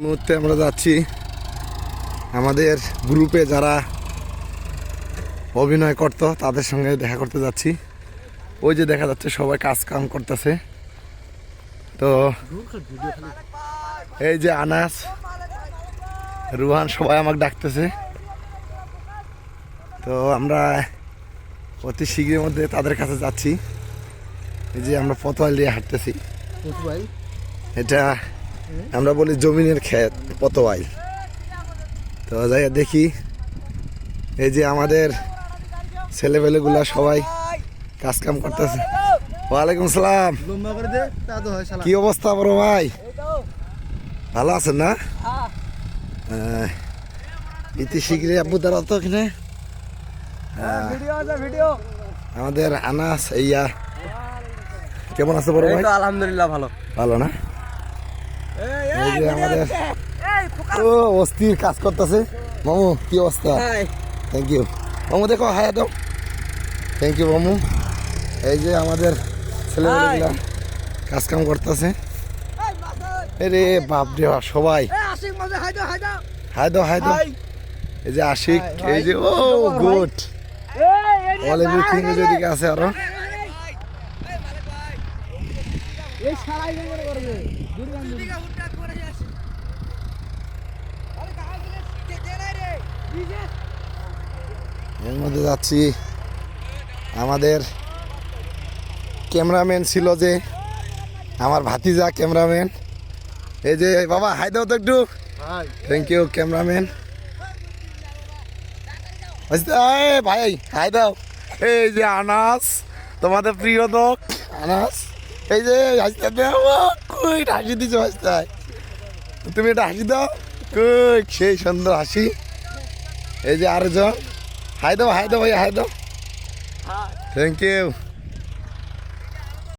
মুহূর্তে আমরা যাচ্ছি আমাদের গ্রুপে যারা অভিনয় করত তাদের সঙ্গে দেখা করতে যাচ্ছি। ওই যে দেখা যাচ্ছে সবাই কাজ কাম করতেছে। তো এই যে আনাস, রুহান সবাই আমাকে ডাকতেছে। তো আমরা অতি শীঘ্রের মধ্যে তাদের কাছে যাচ্ছি। এই যে আমরা পতোয়াল দিয়ে হাঁটতেছি। এটা আমরা বলি জমিনের ক্ষেত, পতোয়াল। তো যাই দেখি, এই যে আমাদের ছেলেপেলেগুলা সবাই কাজ কাম করতেছে। ওয়ালাইকুম সালাম, কি অবস্থা বড় ভাই? ভালো আছেন না? ইতি শীঘ্রে আব্বু দ্বারা তো এখানে আমাদের আনাস ইয়া কেমন আছে বড় ভাই? আলহামদুলিল্লাহ ভালো। ভালো না? এই যে আমাদের ও অস্থির কাজ করতেছে। মামু কি অবস্থা? থ্যাংক ইউ মামু, দেখো হায়া দাও। থ্যাংক ইউ মামু। এই যে আমাদের ছেলেমেয়েগুলা কাজ কাম করতেছে। রে বাপ রে বাপ, সবাই হাই দাও হাই দাও। এই যে আশিক, এই যে ও গুড অল এভরিথিং যেদিকে আছে আরো। এর মধ্যে যাচ্ছি আমাদের ক্যামেরাম্যান ছিল যে আমার ভাতিজা ক্যামেরাম্যান। এই যে বাবা হাই দাও তো একটু। Thank you cameraman. ভাই হাই দাও। এই যে আনাস, তোমাদের প্রিয় লোক আনাস। এই যে হাসতে কই হাসি দিচ্ছ হাসতায়, তুমি এটা হাসি দাও। কই সেই সুন্দর হাসি। এই যে আরেকজন হাই দাও হাই দাও ভাই হাই দাও। Thank you.